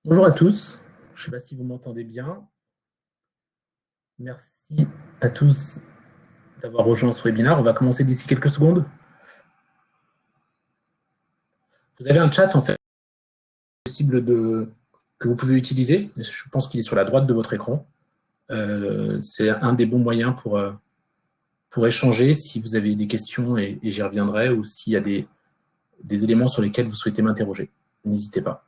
Bonjour à tous, je ne sais pas si vous m'entendez bien. Merci à tous d'avoir rejoint ce webinaire. On va commencer d'ici quelques secondes. Vous avez un chat en fait possible que vous pouvez utiliser. Je pense qu'il est sur la droite de votre écran. C'est un des bons moyens pour échanger si vous avez des questions et j'y reviendrai, ou s'il y a des éléments sur lesquels vous souhaitez m'interroger. N'hésitez pas.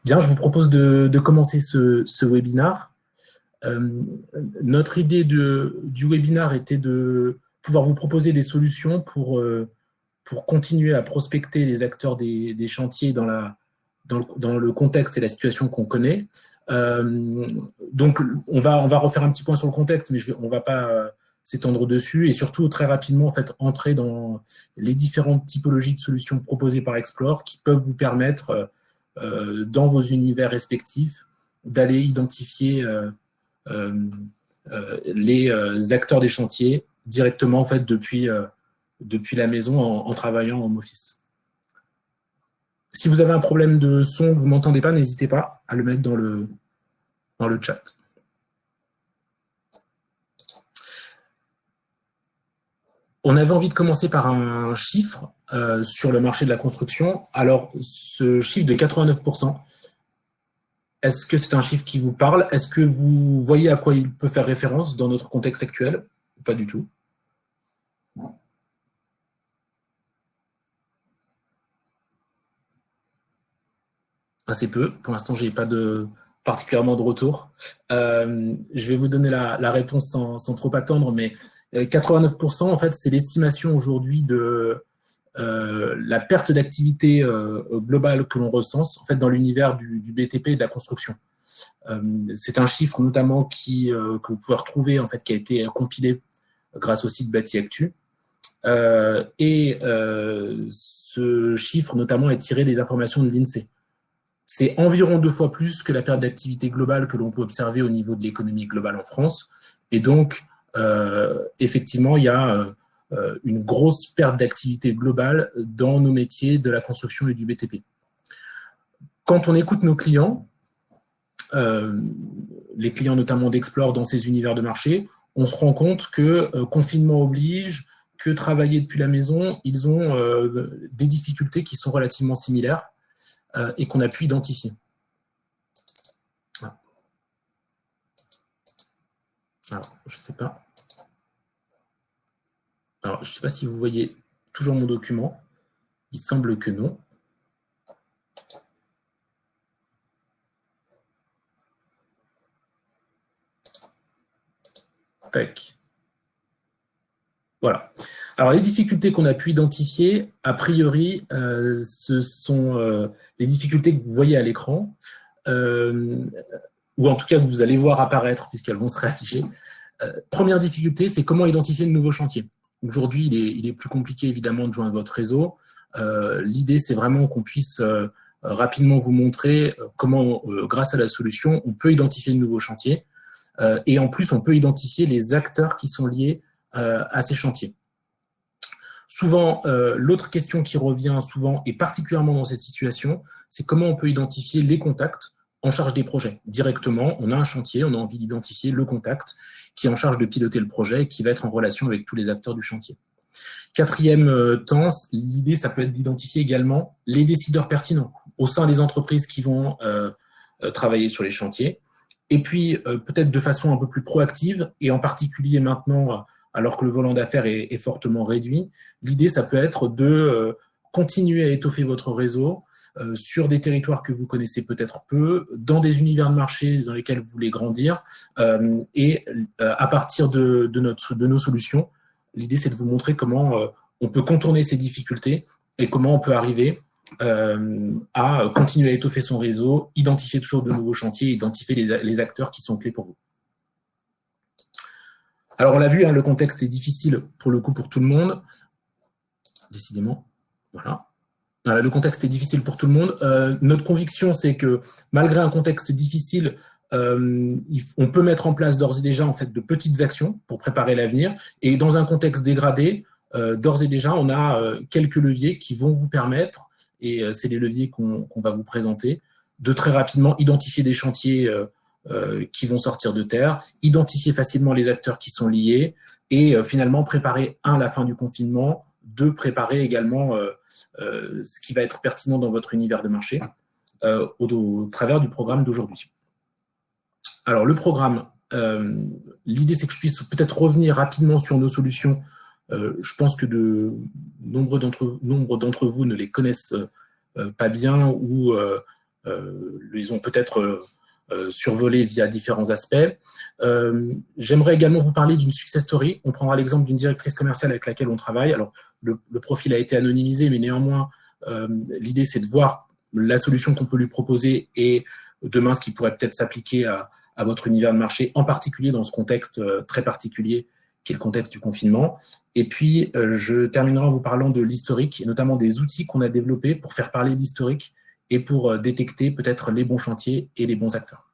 Bien, je vous propose de commencer ce webinaire. Notre idée du webinaire était de pouvoir vous proposer des solutions pour continuer à prospecter les acteurs des chantiers dans le contexte et la situation qu'on connaît. Donc, on va refaire un petit point sur le contexte, mais on ne va pas s'étendre dessus, et surtout très rapidement en fait, entrer dans les différentes typologies de solutions proposées par Explore qui peuvent vous permettre, dans vos univers respectifs, d'aller identifier les acteurs des chantiers directement en fait, depuis la maison en travaillant en home office. Si vous avez un problème de son, que vous ne m'entendez pas, n'hésitez pas à le mettre dans le chat. On avait envie de commencer par un chiffre sur le marché de la construction. Alors, ce chiffre de 89%, est-ce que c'est un chiffre qui vous parle? Est-ce que vous voyez à quoi il peut faire référence dans notre contexte actuel? Pas du tout. Assez peu. Pour l'instant, je n'ai pas particulièrement de retour. Je vais vous donner la réponse sans trop attendre, mais 89%, en fait, c'est l'estimation aujourd'hui de la perte d'activité globale que l'on recense en fait, dans l'univers du BTP et de la construction. C'est un chiffre notamment que vous pouvez retrouver, en fait, qui a été compilé grâce au site Bâti Actu. Ce chiffre, notamment, est tiré des informations de l'INSEE. C'est environ 2 fois plus que la perte d'activité globale que l'on peut observer au niveau de l'économie globale en France. Et donc, effectivement, il y a une grosse perte d'activité globale dans nos métiers de la construction et du BTP. Quand on écoute nos clients, les clients notamment d'Explore dans ces univers de marché, on se rend compte que confinement oblige, que travailler depuis la maison, ils ont des difficultés qui sont relativement similaires et qu'on a pu identifier. Alors, je ne sais pas. Alors, je ne sais pas si vous voyez toujours mon document. Il semble que non. Tac. Voilà. Alors, les difficultés qu'on a pu identifier, a priori, ce sont les difficultés que vous voyez à l'écran, ou en tout cas que vous allez voir apparaître puisqu'elles vont se réafficher. Première difficulté, c'est comment identifier de nouveaux chantiers. Aujourd'hui, il est plus compliqué évidemment de joindre votre réseau. L'idée, c'est vraiment qu'on puisse rapidement vous montrer comment, grâce à la solution, on peut identifier de nouveaux chantiers. Et en plus, on peut identifier les acteurs qui sont liés à ces chantiers. Souvent, l'autre question qui revient souvent, et particulièrement dans cette situation, c'est comment on peut identifier les contacts en charge des projets. Directement, on a un chantier, on a envie d'identifier le contact qui est en charge de piloter le projet et qui va être en relation avec tous les acteurs du chantier. Quatrième temps, l'idée, ça peut être d'identifier également les décideurs pertinents au sein des entreprises qui vont travailler sur les chantiers. Et puis, peut-être de façon un peu plus proactive, et en particulier maintenant, alors que le volant d'affaires est fortement réduit, l'idée, ça peut être de continuer à étoffer votre réseau sur des territoires que vous connaissez peut-être peu, dans des univers de marché dans lesquels vous voulez grandir, et à partir de nos solutions, l'idée, c'est de vous montrer comment on peut contourner ces difficultés et comment on peut arriver à continuer à étoffer son réseau, identifier toujours de nouveaux chantiers, identifier les acteurs qui sont clés pour vous. Alors, on l'a vu, hein, le contexte est difficile pour le coup pour tout le monde. Décidément, voilà. Le contexte est difficile pour tout le monde. Notre conviction, c'est que malgré un contexte difficile, on peut mettre en place d'ores et déjà en fait, de petites actions pour préparer l'avenir. Et dans un contexte dégradé, d'ores et déjà, on a quelques leviers qui vont vous permettre, et c'est les leviers qu'on va vous présenter, de très rapidement identifier des chantiers qui vont sortir de terre, identifier facilement les acteurs qui sont liés et finalement préparer, la fin du confinement, deux, préparer également ce qui va être pertinent dans votre univers de marché au travers du programme d'aujourd'hui. Alors, le programme, l'idée, c'est que je puisse peut-être revenir rapidement sur nos solutions. Je pense que nombre d'entre vous ne les connaissent pas bien ou les ont peut-être survolés via différents aspects. J'aimerais également vous parler d'une success story. On prendra l'exemple d'une directrice commerciale avec laquelle on travaille. Alors, le profil a été anonymisé, mais néanmoins, l'idée, c'est de voir la solution qu'on peut lui proposer et demain, ce qui pourrait peut-être s'appliquer à votre univers de marché, en particulier dans ce contexte très particulier qui est le contexte du confinement. Et puis, je terminerai en vous parlant de l'historique, et notamment des outils qu'on a développés pour faire parler l'historique et pour détecter peut-être les bons chantiers et les bons acteurs.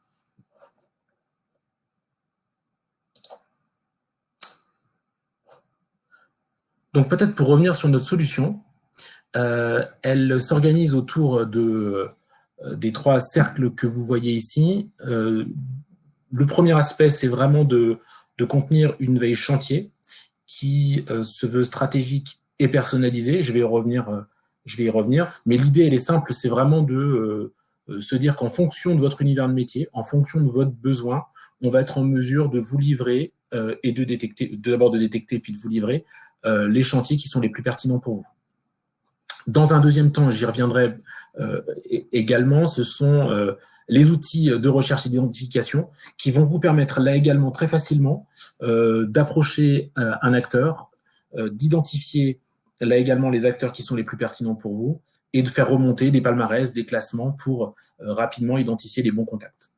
Donc, peut-être pour revenir sur notre solution, elle s'organise autour des trois cercles que vous voyez ici. Le premier aspect, c'est vraiment de contenir une veille chantier qui se veut stratégique et personnalisée. Je vais y revenir. Mais l'idée, elle est simple, c'est vraiment de se dire qu'en fonction de votre univers de métier, en fonction de votre besoin, on va être en mesure de vous livrer et d'abord de détecter puis de vous livrer les chantiers qui sont les plus pertinents pour vous. Dans un deuxième temps, j'y reviendrai également, ce sont les outils de recherche et d'identification qui vont vous permettre là également très facilement d'approcher un acteur, d'identifier là également les acteurs qui sont les plus pertinents pour vous et de faire remonter des palmarès, des classements pour rapidement identifier les bons contacts.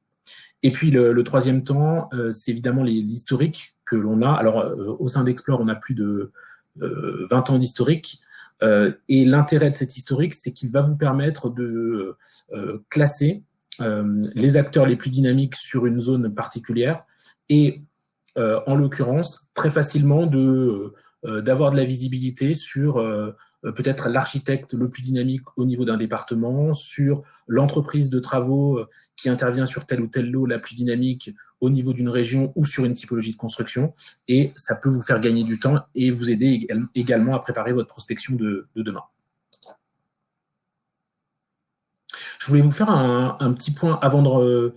Et puis le troisième temps, c'est évidemment l'historique que l'on a. Alors au sein d'Explore, on a plus de 20 ans d'historique. Et l'intérêt de cet historique, c'est qu'il va vous permettre de classer les acteurs les plus dynamiques sur une zone particulière et, en l'occurrence, très facilement d'avoir de la visibilité sur peut-être l'architecte le plus dynamique au niveau d'un département, sur l'entreprise de travaux qui intervient sur tel ou tel lot la plus dynamique au niveau d'une région ou sur une typologie de construction. Et ça peut vous faire gagner du temps et vous aider également à préparer votre prospection de demain. Je voulais vous faire un petit point avant de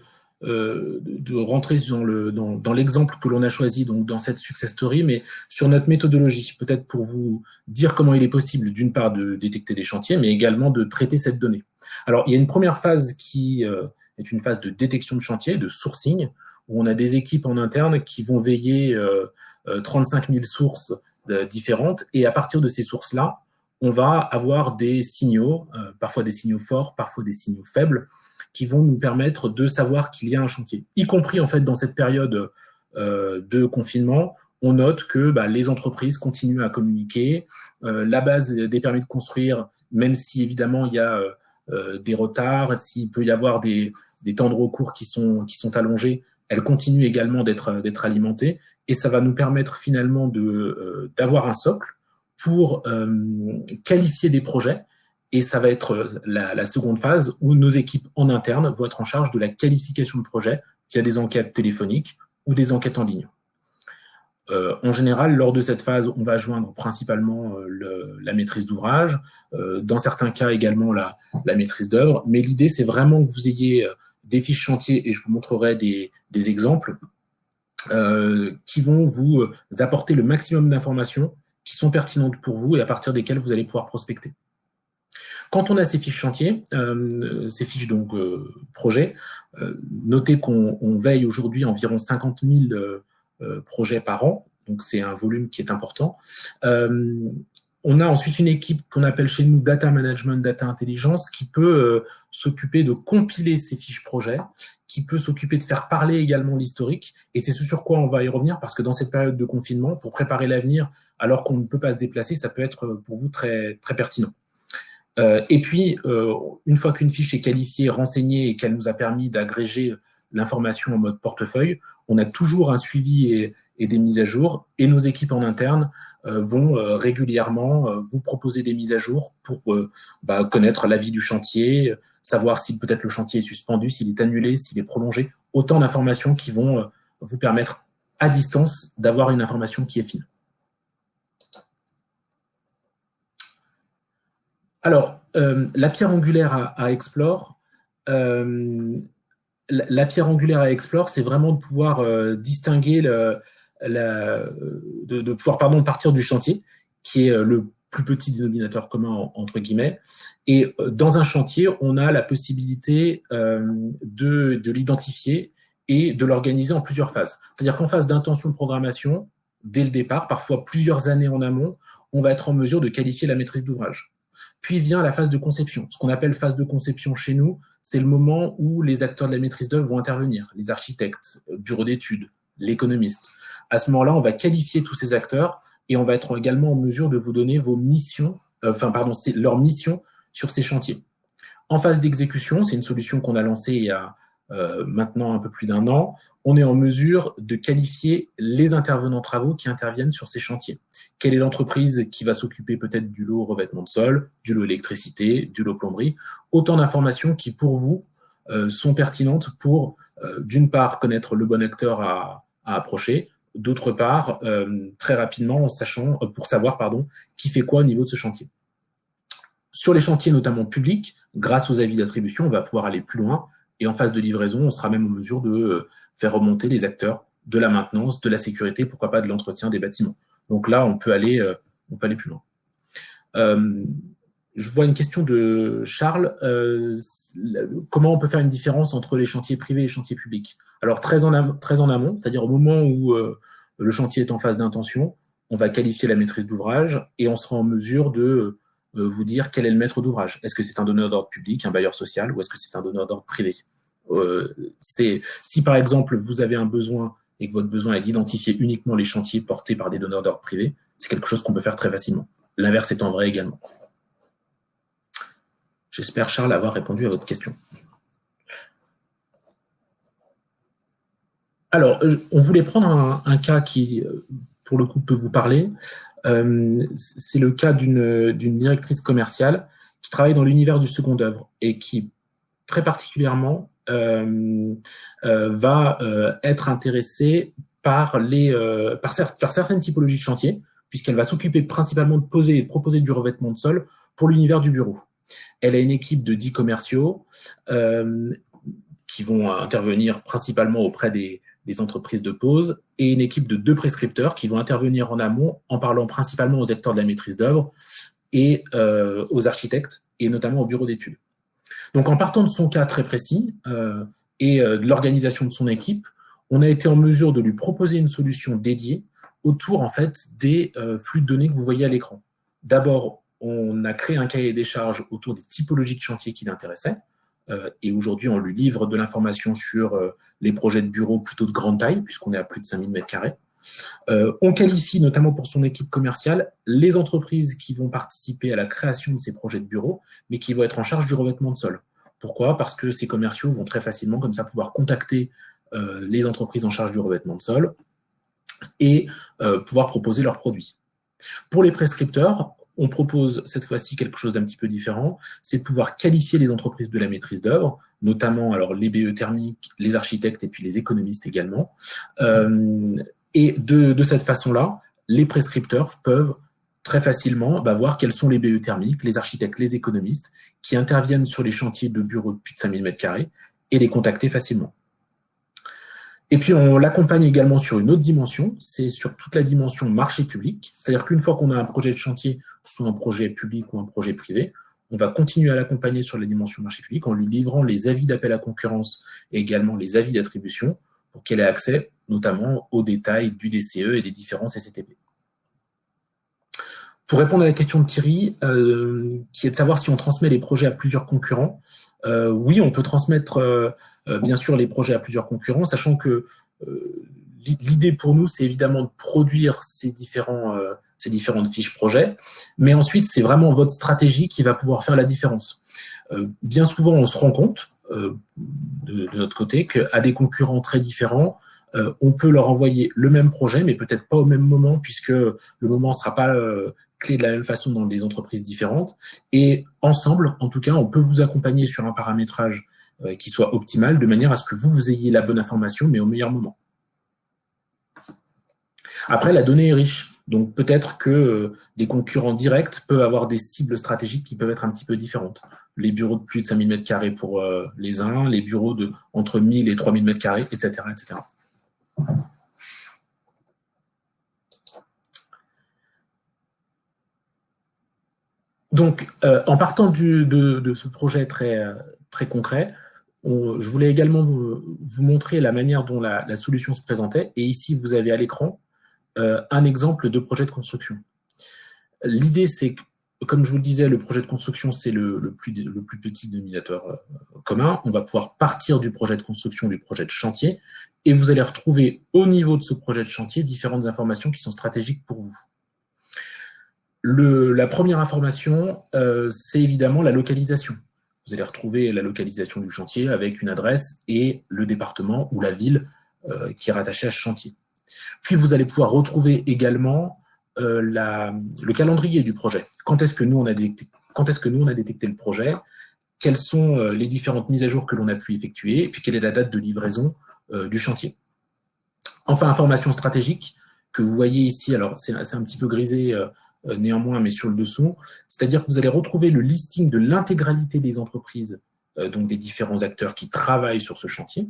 rentrer dans l'exemple que l'on a choisi donc dans cette success story, mais sur notre méthodologie, peut-être pour vous dire comment il est possible, d'une part, de détecter des chantiers, mais également de traiter cette donnée. Alors, il y a une première phase qui est une phase de détection de chantier, de sourcing, où on a des équipes en interne qui vont veiller 35 000 sources différentes, et à partir de ces sources-là, on va avoir des signaux, parfois des signaux forts, parfois des signaux faibles, qui vont nous permettre de savoir qu'il y a un chantier. Y compris en fait dans cette période de confinement, on note que les entreprises continuent à communiquer. La base des permis de construire, même si évidemment il y a des retards, s'il peut y avoir des temps de recours qui sont allongés, elle continue également d'être alimentée. Et ça va nous permettre finalement d'avoir un socle pour qualifier des projets. Et ça va être la seconde phase où nos équipes en interne vont être en charge de la qualification de projets via des enquêtes téléphoniques ou des enquêtes en ligne. En général, lors de cette phase, on va joindre principalement la maîtrise d'ouvrage, dans certains cas également la maîtrise d'œuvre, mais l'idée, c'est vraiment que vous ayez des fiches chantier, et je vous montrerai des exemples, qui vont vous apporter le maximum d'informations qui sont pertinentes pour vous et à partir desquelles vous allez pouvoir prospecter. Quand on a ces fiches chantier, ces fiches donc projets, notez qu'on veille aujourd'hui environ 50 000 projets par an, donc c'est un volume qui est important. On a ensuite une équipe qu'on appelle chez nous Data Management, Data Intelligence, qui peut s'occuper de compiler ces fiches projets, qui peut s'occuper de faire parler également l'historique. Et c'est ce sur quoi on va y revenir, parce que dans cette période de confinement, pour préparer l'avenir, alors qu'on ne peut pas se déplacer, ça peut être pour vous très, très pertinent. Et puis, une fois qu'une fiche est qualifiée, renseignée et qu'elle nous a permis d'agréger l'information en mode portefeuille. On a toujours un suivi et des mises à jour, et nos équipes en interne vont régulièrement vous proposer des mises à jour pour connaître l'avis du chantier, savoir si peut-être le chantier est suspendu, s'il est annulé, s'il est prolongé. Autant d'informations qui vont vous permettre à distance d'avoir une information qui est fine. Alors, la pierre angulaire à Explore, la pierre angulaire à Explore, c'est vraiment de pouvoir distinguer, de pouvoir partir du chantier, qui est le plus petit dénominateur commun, entre guillemets. Et dans un chantier, on a la possibilité de l'identifier et de l'organiser en plusieurs phases. C'est-à-dire qu'en phase d'intention de programmation, dès le départ, parfois plusieurs années en amont, on va être en mesure de qualifier la maîtrise d'ouvrage. Puis vient la phase de conception. Ce qu'on appelle phase de conception chez nous, c'est le moment où les acteurs de la maîtrise d'œuvre vont intervenir, les architectes, bureaux d'études, l'économiste. À ce moment-là, on va qualifier tous ces acteurs et on va être également en mesure de vous donner vos missions, leurs missions sur ces chantiers. En phase d'exécution, c'est une solution qu'on a lancée il y a maintenant un peu plus d'1 an, on est en mesure de qualifier les intervenants travaux qui interviennent sur ces chantiers. Quelle est l'entreprise qui va s'occuper peut-être du lot revêtement de sol, du lot électricité, du lot plomberie? Autant d'informations qui, pour vous, sont pertinentes pour, d'une part, connaître le bon acteur à approcher, d'autre part, très rapidement, pour savoir qui fait quoi au niveau de ce chantier. Sur les chantiers notamment publics, grâce aux avis d'attribution, on va pouvoir aller plus loin. Et en phase de livraison, on sera même en mesure de faire remonter les acteurs de la maintenance, de la sécurité, pourquoi pas de l'entretien des bâtiments. Donc là, on peut aller plus loin. Je vois une question de Charles. Comment on peut faire une différence entre les chantiers privés et les chantiers publics? Alors, très en amont, c'est-à-dire au moment où le chantier est en phase d'intention, on va qualifier la maîtrise d'ouvrage et on sera en mesure de vous dire quel est le maître d'ouvrage. Est-ce que c'est un donneur d'ordre public, un bailleur social, ou est-ce que c'est un donneur d'ordre privé? Si par exemple vous avez un besoin et que votre besoin est d'identifier uniquement les chantiers portés par des donneurs d'ordre privés, c'est quelque chose qu'on peut faire très facilement. L'inverse étant vrai également. J'espère, Charles, avoir répondu à votre question. Alors, on voulait prendre un cas qui, pour le coup, peut vous parler. C'est le cas d'une directrice commerciale qui travaille dans l'univers du second œuvre et qui, très particulièrement, va être intéressée par certaines typologies de chantier, puisqu'elle va s'occuper principalement de poser et de proposer du revêtement de sol pour l'univers du bureau. Elle a une équipe de 10 commerciaux qui vont intervenir principalement auprès des entreprises de pose et une équipe de 2 prescripteurs qui vont intervenir en amont en parlant principalement aux acteurs de la maîtrise d'œuvre et aux architectes et notamment aux bureaux d'études. Donc, en partant de son cas très précis et de l'organisation de son équipe, on a été en mesure de lui proposer une solution dédiée autour en fait des flux de données que vous voyez à l'écran. D'abord, on a créé un cahier des charges autour des typologies de chantier qui l'intéressaient. Et aujourd'hui, on lui livre de l'information sur les projets de bureaux plutôt de grande taille, puisqu'on est à plus de 5000 m². On qualifie, notamment pour son équipe commerciale, les entreprises qui vont participer à la création de ces projets de bureaux, mais qui vont être en charge du revêtement de sol. Pourquoi? Parce que ces commerciaux vont très facilement, comme ça, pouvoir contacter les entreprises en charge du revêtement de sol et pouvoir proposer leurs produits. Pour les prescripteurs, on propose cette fois-ci quelque chose d'un petit peu différent, c'est de pouvoir qualifier les entreprises de la maîtrise d'œuvre, notamment alors, les BE thermiques, les architectes et puis les économistes également. Et de cette façon-là, les prescripteurs peuvent très facilement voir quels sont les BE thermiques, les architectes, les économistes qui interviennent sur les chantiers de bureaux de plus de 5000 m² et les contacter facilement. Et puis, on l'accompagne également sur une autre dimension, c'est sur toute la dimension marché public. C'est-à-dire qu'une fois qu'on a un projet de chantier, soit un projet public ou un projet privé, on va continuer à l'accompagner sur la dimension marché public en lui livrant les avis d'appel à concurrence et également les avis d'attribution pour qu'elle ait accès notamment aux détails du DCE et des différents CCTP. Pour répondre à la question de Thierry, qui est de savoir si on transmet les projets à plusieurs concurrents, oui, on peut transmettre bien sûr les projets à plusieurs concurrents, sachant que l'idée pour nous, c'est évidemment de produire ces différentes fiches projets, mais ensuite, c'est vraiment votre stratégie qui va pouvoir faire la différence. Bien souvent, on se rend compte de notre côté, qu'à des concurrents très différents, on peut leur envoyer le même projet, mais peut-être pas au même moment, puisque le moment ne sera pas clé de la même façon dans des entreprises différentes. Et ensemble, en tout cas, on peut vous accompagner sur un paramétrage qui soit optimal, de manière à ce que vous ayez la bonne information, mais au meilleur moment. Après, la donnée est riche. Donc, peut-être que des concurrents directs peuvent avoir des cibles stratégiques qui peuvent être un petit peu différentes. Les bureaux de plus de 5000 m² pour les uns, les bureaux de entre 1000 et 3000 m², etc., etc. Donc, en partant de ce projet très concret, je voulais également vous montrer la manière dont la solution se présentait. Et ici, vous avez à l'écran un exemple de projet de construction. L'idée, c'est que, comme je vous le disais, le projet de construction, c'est le plus petit dénominateur commun. On va pouvoir partir du projet de construction, du projet de chantier, et vous allez retrouver au niveau de ce projet de chantier différentes informations qui sont stratégiques pour vous. La première information, c'est évidemment la localisation. Vous allez retrouver la localisation du chantier avec une adresse et le département ou la ville qui est rattachée à ce chantier. Puis, vous allez pouvoir retrouver également le calendrier du projet. Quand est-ce que nous, on a détecté le projet? Quelles sont les différentes mises à jour que l'on a pu effectuer? Et puis, quelle est la date de livraison du chantier? Enfin, information stratégique que vous voyez ici. Alors, c'est un petit peu grisé néanmoins, mais sur le dessous. C'est-à-dire que vous allez retrouver le listing de l'intégralité des entreprises, donc des différents acteurs qui travaillent sur ce chantier.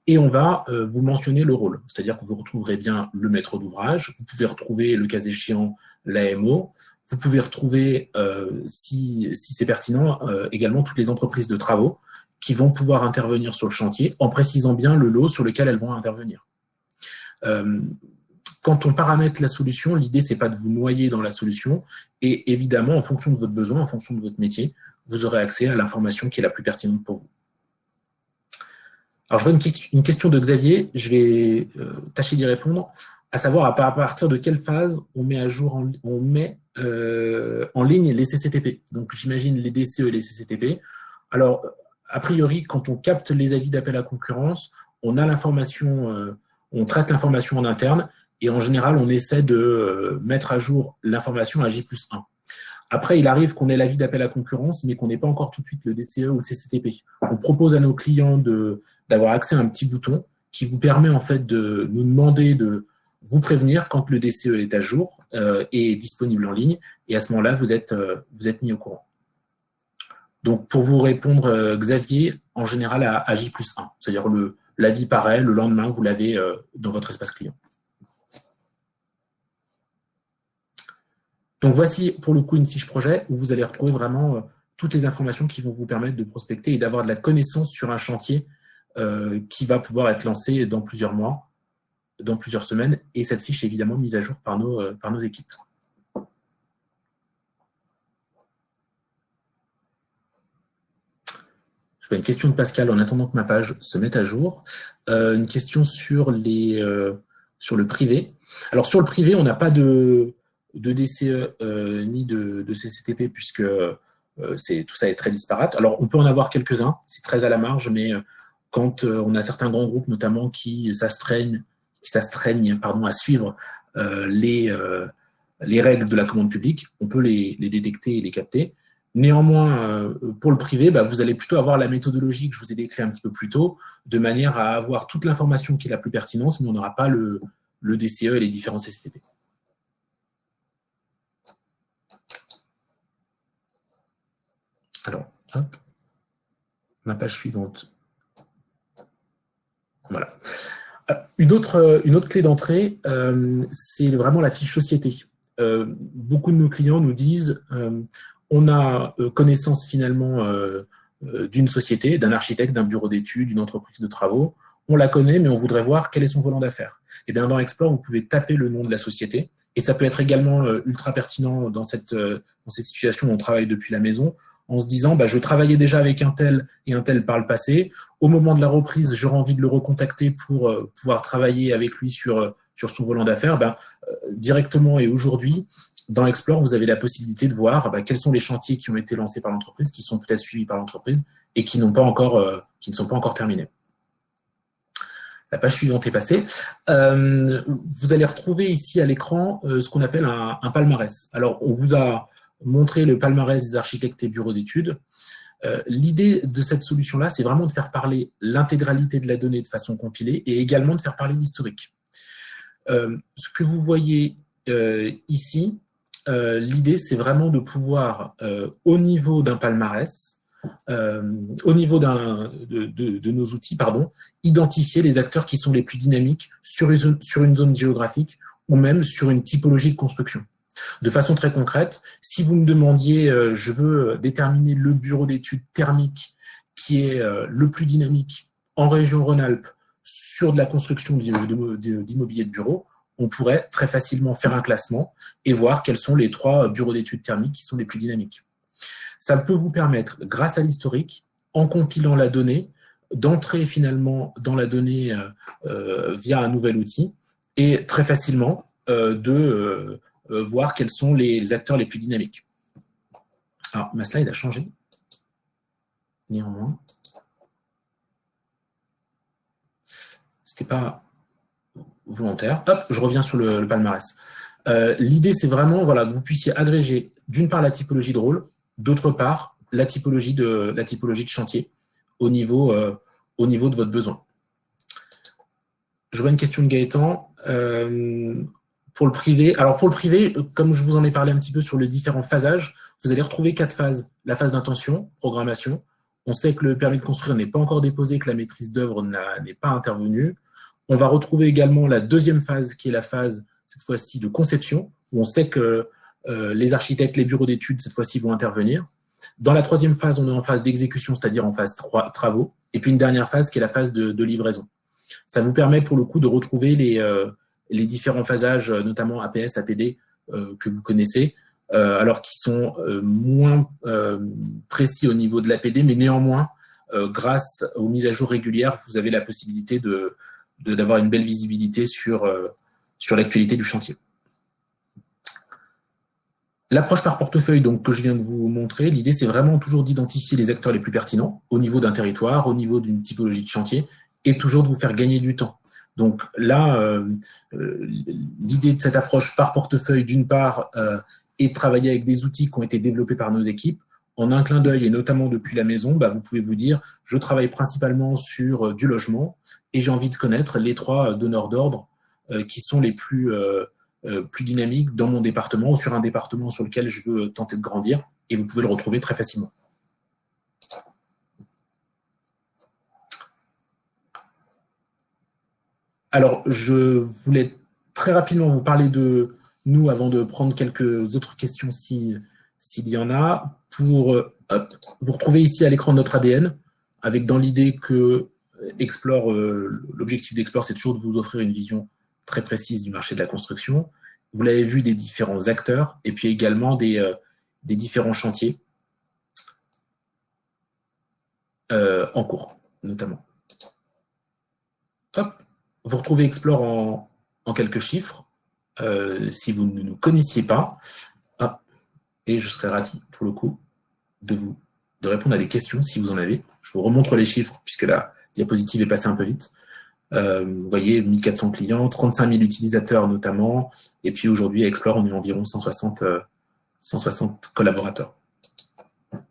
Et on va vous mentionner le rôle. C'est-à-dire que vous retrouverez bien le maître d'ouvrage, vous pouvez retrouver, le cas échéant, l'AMO, vous pouvez retrouver, si c'est pertinent, également toutes les entreprises de travaux qui vont pouvoir intervenir sur le chantier en précisant bien le lot sur lequel elles vont intervenir. Quand on paramètre la solution, l'idée, ce n'est pas de vous noyer dans la solution. Et évidemment, en fonction de votre besoin, en fonction de votre métier, vous aurez accès à l'information qui est la plus pertinente pour vous. Alors, je vois une question de Xavier. Je vais tâcher d'y répondre, à savoir à partir de quelle phase on met à jour, on met en ligne les CCTP. Donc, j'imagine les DCE et les CCTP. Alors, a priori, quand on capte les avis d'appel à concurrence, on a l'information, on traite l'information en interne. Et en général, on essaie de mettre à jour l'information à J+1. Après, il arrive qu'on ait l'avis d'appel à concurrence, mais qu'on n'ait pas encore tout de suite le DCE ou le CCTP. On propose à nos clients d'avoir accès à un petit bouton qui vous permet en fait de nous demander de vous prévenir quand le DCE est à jour et est disponible en ligne. Et à ce moment-là, vous êtes mis au courant. Donc, pour vous répondre, Xavier, en général à J+1. C'est-à-dire l'avis paraît, le lendemain, vous l'avez dans votre espace client. Donc, voici pour le coup une fiche projet où vous allez retrouver vraiment toutes les informations qui vont vous permettre de prospecter et d'avoir de la connaissance sur un chantier qui va pouvoir être lancé dans plusieurs mois, dans plusieurs semaines. Et cette fiche est évidemment mise à jour par nos équipes. Je vois une question de Pascal en attendant que ma page se mette à jour. Une question sur le privé. Alors, sur le privé, on n'a pas de DCE ni de CCTP puisque tout ça est très disparate. Alors, on peut en avoir quelques-uns, c'est très à la marge, mais quand on a certains grands groupes notamment qui s'astreignent à suivre les règles de la commande publique, on peut les détecter et les capter. Néanmoins, pour le privé, vous allez plutôt avoir la méthodologie que je vous ai décrite un petit peu plus tôt, de manière à avoir toute l'information qui est la plus pertinente, mais on n'aura pas le DCE et les différents CCTP. Alors, hop, ma page suivante. Voilà. Une autre clé d'entrée, c'est vraiment la fiche société. Beaucoup de nos clients nous disent on a connaissance finalement d'une société, d'un architecte, d'un bureau d'études, d'une entreprise de travaux. On la connaît, mais on voudrait voir quel est son volant d'affaires. Et bien dans Explore, vous pouvez taper le nom de la société. Et ça peut être également ultra pertinent dans cette situation où on travaille depuis la maison, en se disant je travaillais déjà avec un tel et un tel par le passé. Au moment de la reprise, j'aurais envie de le recontacter pour pouvoir travailler avec lui sur son volant d'affaires. Directement et aujourd'hui, dans Explore, vous avez la possibilité de voir quels sont les chantiers qui ont été lancés par l'entreprise, qui sont peut-être suivis par l'entreprise, et qui ne sont pas encore terminées. La page suivante est passée. Vous allez retrouver ici à l'écran ce qu'on appelle un palmarès. Alors, on vous a montré le palmarès des architectes et bureaux d'études. L'idée de cette solution-là, c'est vraiment de faire parler l'intégralité de la donnée de façon compilée et également de faire parler l'historique. Ce que vous voyez ici, l'idée, c'est vraiment de pouvoir, au niveau d'un palmarès, au niveau de nos outils, identifier les acteurs qui sont les plus dynamiques sur une zone géographique ou même sur une typologie de construction. De façon très concrète, si vous me demandiez, je veux déterminer le bureau d'études thermiques qui est le plus dynamique en région Rhône-Alpes sur de la construction d'immobilier de bureau, on pourrait très facilement faire un classement et voir quels sont les 3 bureaux d'études thermiques qui sont les plus dynamiques. Ça peut vous permettre, grâce à l'historique, en compilant la donnée, d'entrer finalement dans la donnée via un nouvel outil et très facilement de voir quels sont les acteurs les plus dynamiques. Alors, ma slide a changé, néanmoins. C'était pas volontaire. Hop, je reviens sur le palmarès. L'idée, c'est vraiment que vous puissiez agréger d'une part la typologie de rôle, d'autre part la typologie de chantier au niveau de votre besoin. Je vois une question de Gaëtan. Pour le privé, comme je vous en ai parlé un petit peu sur les différents phasages, vous allez retrouver 4 phases. La phase d'intention, programmation. On sait que le permis de construire n'est pas encore déposé, que la maîtrise d'œuvre n'est pas intervenue. On va retrouver également la deuxième phase, qui est la phase, cette fois-ci, de conception, où on sait que les architectes, les bureaux d'études, cette fois-ci, vont intervenir. Dans la troisième phase, on est en phase d'exécution, c'est-à-dire en phase travaux. Et puis une dernière phase, qui est la phase de livraison. Ça vous permet, pour le coup, de retrouver les différents phasages, notamment APS, APD, que vous connaissez, alors qui sont moins précis au niveau de l'APD, mais néanmoins, grâce aux mises à jour régulières, vous avez la possibilité d'avoir une belle visibilité sur l'actualité du chantier. L'approche par portefeuille que je viens de vous montrer, l'idée, c'est vraiment toujours d'identifier les acteurs les plus pertinents au niveau d'un territoire, au niveau d'une typologie de chantier, et toujours de vous faire gagner du temps. Donc là, l'idée de cette approche par portefeuille, d'une part, est de travailler avec des outils qui ont été développés par nos équipes. En un clin d'œil, et notamment depuis la maison, vous pouvez vous dire, je travaille principalement sur du logement, et j'ai envie de connaître les 3 donneurs d'ordre qui sont les plus dynamiques dans mon département ou sur un département sur lequel je veux tenter de grandir, et vous pouvez le retrouver très facilement. Alors, je voulais très rapidement vous parler de nous avant de prendre quelques autres questions s'il y en a. Pour vous retrouver ici à l'écran de notre ADN, avec dans l'idée que Explore, l'objectif d'Explore, c'est toujours de vous offrir une vision très précise du marché de la construction. Vous l'avez vu, des différents acteurs, et puis également des différents chantiers en cours, notamment. Hop. Vous retrouvez Explore en quelques chiffres, si vous ne nous connaissiez pas. Et je serais ravi, pour le coup, de répondre à des questions, si vous en avez. Je vous remontre les chiffres, puisque la diapositive est passée un peu vite. Vous voyez, 1400 clients, 35 000 utilisateurs notamment, et puis aujourd'hui, à Explore, on est environ 160 collaborateurs. Alors,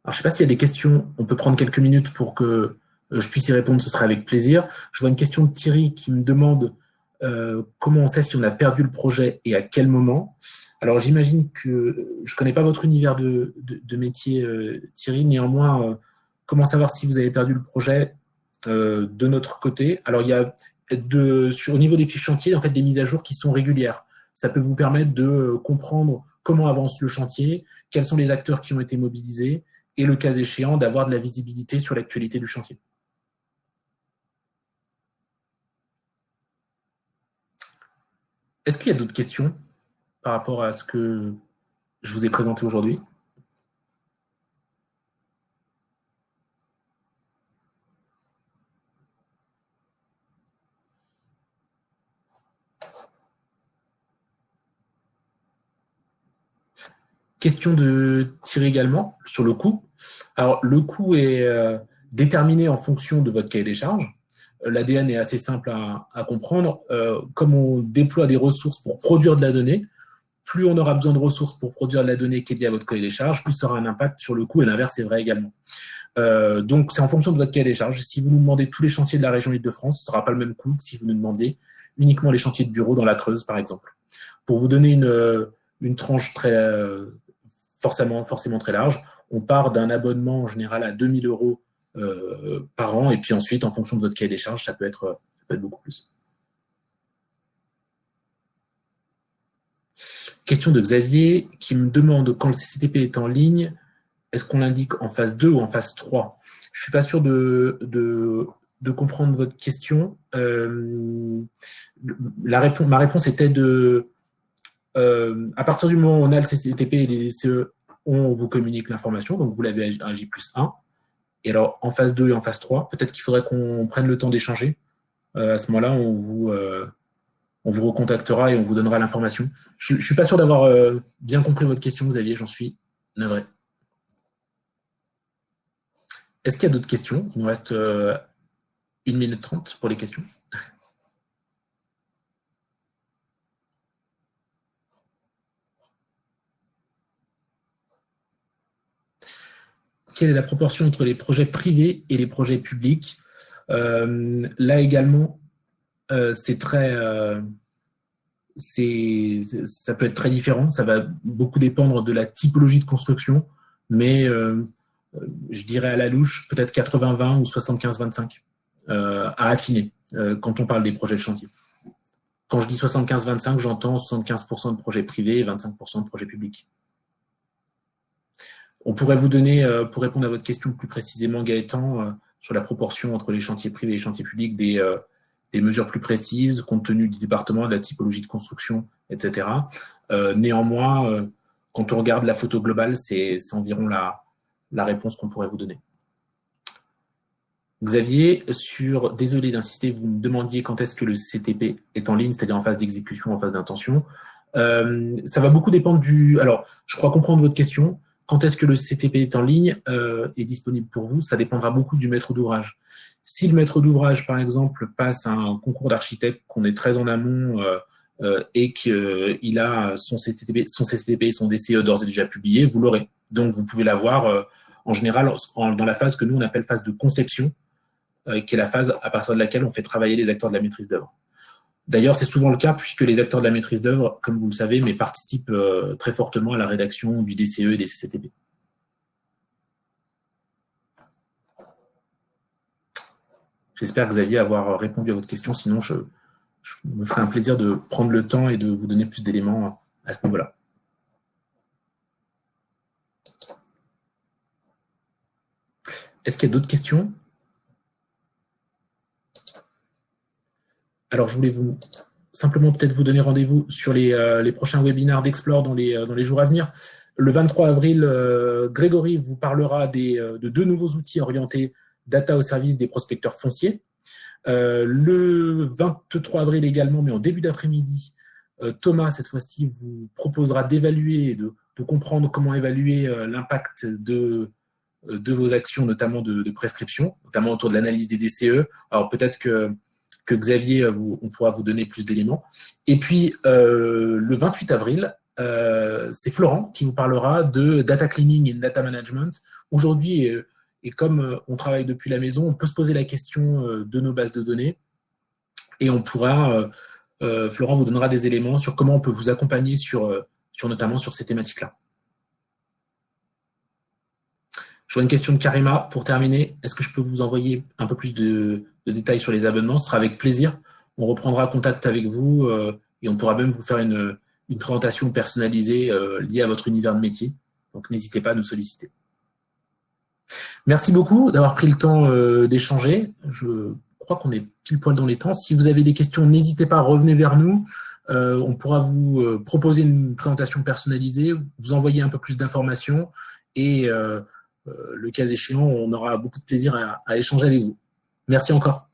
je ne sais pas s'il y a des questions, on peut prendre quelques minutes pour que je puisse y répondre, ce sera avec plaisir. Je vois une question de Thierry qui me demande comment on sait si on a perdu le projet et à quel moment. Alors, j'imagine que je ne connais pas votre univers de métier, Thierry, néanmoins, comment savoir si vous avez perdu le projet de notre côté? Alors, il y a au niveau des fiches chantiers, en fait, des mises à jour qui sont régulières. Ça peut vous permettre de comprendre comment avance le chantier, quels sont les acteurs qui ont été mobilisés, et le cas échéant, d'avoir de la visibilité sur l'actualité du chantier. Est-ce qu'il y a d'autres questions par rapport à ce que je vous ai présenté aujourd'hui? Question de Thierry également sur le coût. Alors, le coût est déterminé en fonction de votre cahier des charges. L'ADN est assez simple à comprendre. Comme on déploie des ressources pour produire de la donnée, plus on aura besoin de ressources pour produire de la donnée qui est liée à votre cahier des charges, plus ça aura un impact sur le coût, et l'inverse est vrai également. Donc, c'est en fonction de votre cahier des charges. Si vous nous demandez tous les chantiers de la région Île-de-France, ce ne sera pas le même coût que si vous nous demandez uniquement les chantiers de bureaux dans la Creuse, par exemple. Pour vous donner une tranche forcément très large, on part d'un abonnement en général à 2 000 € par an, et puis ensuite, en fonction de votre cahier des charges, ça peut être beaucoup plus. Question de Xavier qui me demande, quand le CCTP est en ligne, est-ce qu'on l'indique en phase 2 ou en phase 3? Je ne suis pas sûr de comprendre votre question. Ma réponse était à partir du moment où on a le CCTP et les DCE, on vous communique l'information, donc vous l'avez un J+1. Et alors, en phase 2 et en phase 3, peut-être qu'il faudrait qu'on prenne le temps d'échanger. À ce moment-là, on vous recontactera et on vous donnera l'information. Je ne suis pas sûr d'avoir bien compris votre question, Xavier, j'en suis navré. Est-ce qu'il y a d'autres questions? Il nous reste 1 minute 30 pour les questions. Quelle est la proportion entre les projets privés et les projets publics? Là également, ça peut être très différent. Ça va beaucoup dépendre de la typologie de construction, mais je dirais à la louche, peut-être 80-20 ou 75-25 à affiner quand on parle des projets de chantier. Quand je dis 75-25, j'entends 75% de projets privés et 25% de projets publics. On pourrait vous donner, pour répondre à votre question plus précisément, Gaëtan, sur la proportion entre les chantiers privés et les chantiers publics, des mesures plus précises, compte tenu du département, de la typologie de construction, etc. Néanmoins, quand on regarde la photo globale, c'est environ la réponse qu'on pourrait vous donner. Xavier, désolé d'insister, vous me demandiez quand est-ce que le CTP est en ligne, c'est-à-dire en phase d'exécution, en phase d'intention. Ça va beaucoup dépendre alors, je crois comprendre votre question. Quand est-ce que le CTP est en ligne, est disponible pour vous? Ça dépendra beaucoup du maître d'ouvrage. Si le maître d'ouvrage, par exemple, passe un concours d'architecte, qu'on est très en amont et qu'il a son CTP et son DCE d'ores et déjà publié, vous l'aurez. Donc, vous pouvez l'avoir en général dans la phase que nous, on appelle phase de conception, qui est la phase à partir de laquelle on fait travailler les acteurs de la maîtrise d'œuvre. D'ailleurs, c'est souvent le cas puisque les acteurs de la maîtrise d'œuvre, comme vous le savez, participent très fortement à la rédaction du DCE et des CCTP. J'espère, Xavier, avoir répondu à votre question. Sinon, je me ferai un plaisir de prendre le temps et de vous donner plus d'éléments à ce niveau-là. Est-ce qu'il y a d'autres questions? Alors, je voulais simplement peut-être vous donner rendez-vous sur les prochains webinaires d'Explore dans les jours à venir. Le 23 avril, Grégory vous parlera de 2 nouveaux outils orientés data au service des prospecteurs fonciers. Le 23 avril également, mais en début d'après-midi, Thomas, cette fois-ci, vous proposera d'évaluer et de comprendre comment évaluer l'impact de vos actions, notamment de prescription, notamment autour de l'analyse des DCE. Alors peut-être que Xavier, on pourra vous donner plus d'éléments. Et puis, le 28 avril, c'est Florent qui vous parlera de data cleaning et data management. Aujourd'hui, et comme on travaille depuis la maison, on peut se poser la question de nos bases de données et on pourra, Florent vous donnera des éléments sur comment on peut vous accompagner notamment sur ces thématiques-là. Je vois une question de Karima. Pour terminer, est-ce que je peux vous envoyer un peu plus de détails sur les abonnements? Ce sera avec plaisir. On reprendra contact avec vous et on pourra même vous faire une présentation personnalisée liée à votre univers de métier. Donc, n'hésitez pas à nous solliciter. Merci beaucoup d'avoir pris le temps d'échanger. Je crois qu'on est pile poil dans les temps. Si vous avez des questions, n'hésitez pas, revenez vers nous. On pourra vous proposer une présentation personnalisée, vous envoyer un peu plus d'informations et le cas échéant, on aura beaucoup de plaisir à échanger avec vous. Merci encore.